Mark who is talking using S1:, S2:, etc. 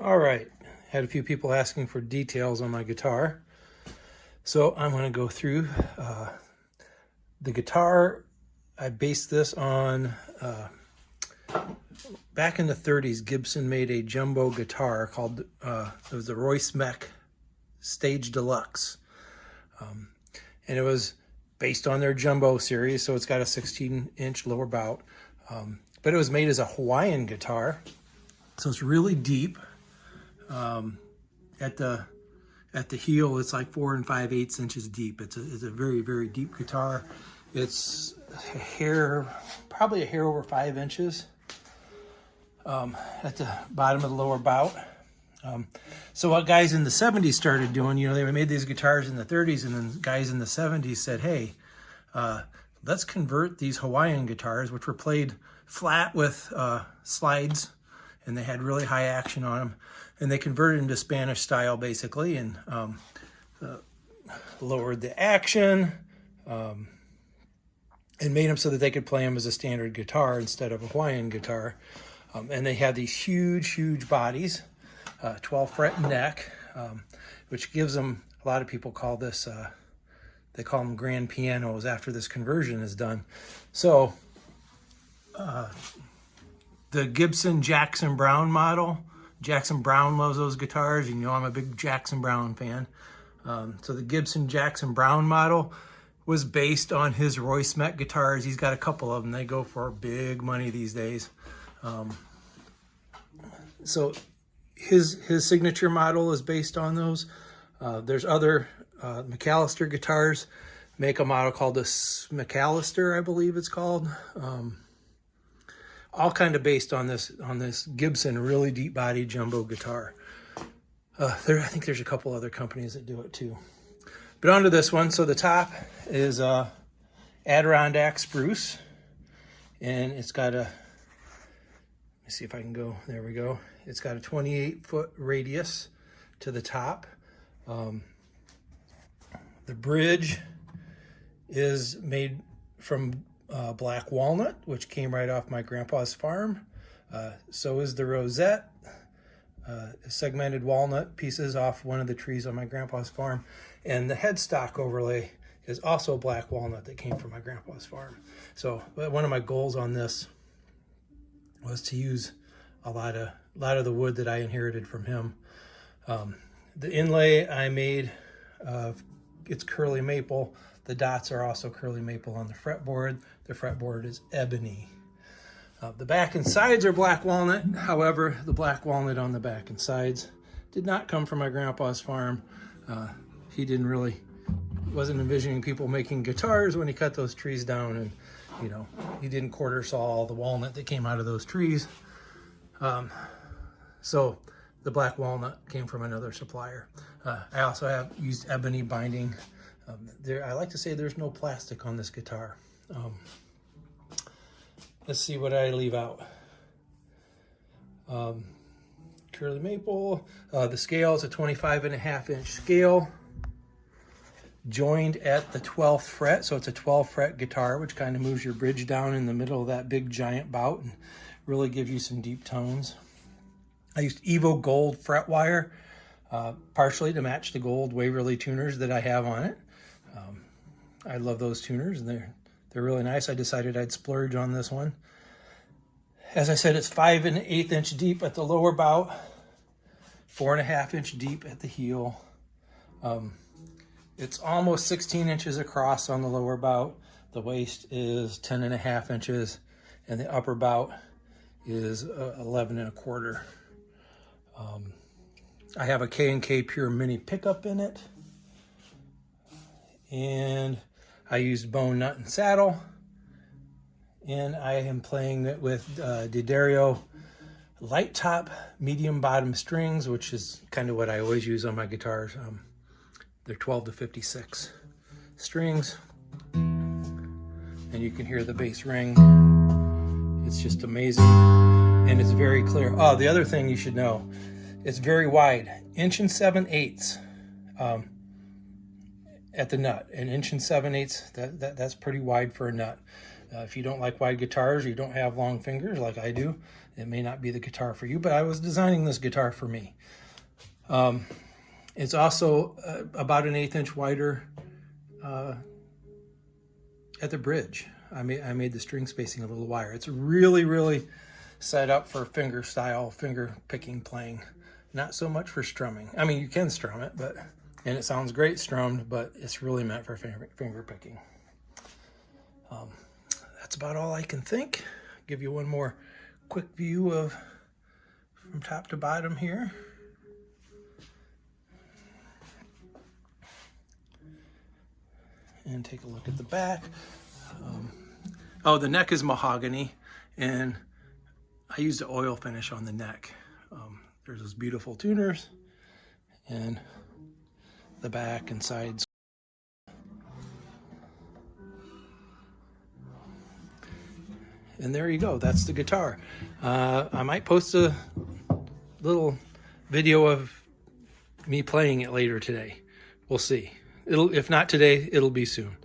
S1: All right, had a few people asking for details on my guitar. So I'm going to go through the guitar. I based this on, back in the 30s, Gibson made a jumbo guitar called, it was the Royce Smeck Stage Deluxe. And it was based on their jumbo series, so it's got a 16-inch lower bout. But it was made as a Hawaiian guitar, so it's really deep. At the heel, it's like 4 5/8 inches deep. It's a very, very deep guitar. It's probably a hair over 5 inches at the bottom of the lower bout. So what guys in the 70s started doing, they made these guitars in the 30s, and then guys in the 70s said, hey, let's convert these Hawaiian guitars, which were played flat with slides, and they had really high action on them. And they converted them to Spanish style, basically, and lowered the action and made them so that they could play them as a standard guitar instead of a Hawaiian guitar. And they had these huge, huge bodies, 12-fret neck, which gives them, a lot of people call this, they call them grand pianos after this conversion is done. So the Gibson Jackson-Browne model, Jackson-Browne loves those guitars. You know I'm a big Jackson-Browne fan. So the Gibson Jackson-Browne model was based on his Royce Smeck guitars. He's got a couple of them. They go for big money these days. So his signature model is based on those. There's other McAllister guitars make a model called the Smeck-Allister, I believe it's called. All kind of based on this Gibson really deep body jumbo guitar. I think there's a couple other companies that do it too. But onto this one. So the top is Adirondack spruce, and it's got a, let me see if I can go, there we go. It's got a 28-foot radius to the top. The bridge is made from black walnut, which came right off my grandpa's farm. So is the rosette, segmented walnut pieces off one of the trees on my grandpa's farm. And the headstock overlay is also black walnut that came from my grandpa's farm. So one of my goals on this was to use a lot of the wood that I inherited from him. The inlay I made, it's curly maple. The dots are also curly maple on the fretboard. The fretboard is ebony. The back and sides are black walnut. However, the black walnut on the back and sides did not come from my grandpa's farm. He wasn't envisioning people making guitars when he cut those trees down, and he didn't quarter saw all the walnut that came out of those trees. So the black walnut came from another supplier. I also have used ebony binding. I like to say there's no plastic on this guitar. Let's see what I leave out. Curly maple. The scale is a 25.5-inch scale, joined at the 12th fret. So it's a 12-fret guitar, which kind of moves your bridge down in the middle of that big giant bout and really gives you some deep tones. I used Evo Gold fret wire, partially to match the gold Waverly tuners that I have on it. I love those tuners, and they're really nice. I decided I'd splurge on this one. As I said, it's 5 1/8 inch deep at the lower bout, 4 1/2 inch deep at the heel. It's almost 16 inches across on the lower bout. The waist is 10 1/2 inches, and the upper bout is 11 1/4. I have a K&K Pure Mini pickup in it, and I used bone nut and saddle, and I am playing it with D'Addario light top, medium bottom strings, which is kind of what I always use on my guitars. They're 12 to 56 strings, and you can hear the bass ring. It's just amazing, and it's very clear. Oh, the other thing you should know, it's very wide, 1 7/8 at the nut. An 1 7/8, that's pretty wide for a nut. If you don't like wide guitars, or you don't have long fingers like I do, it may not be the guitar for you, but I was designing this guitar for me. It's also about an 1/8 inch wider at the bridge. I made the string spacing a little wider. It's really, really set up for finger picking playing. Not so much for strumming. I mean, you can strum it, and it sounds great strummed, but it's really meant for finger picking. That's about all I can think. Give you one more quick view of from top to bottom here. And take a look at the back. Oh, the neck is mahogany, and I used an oil finish on the neck. There's those beautiful tuners, and the back and sides. And there you go, that's the guitar. I might post a little video of me playing it later today. We'll see. If not today, it'll be soon.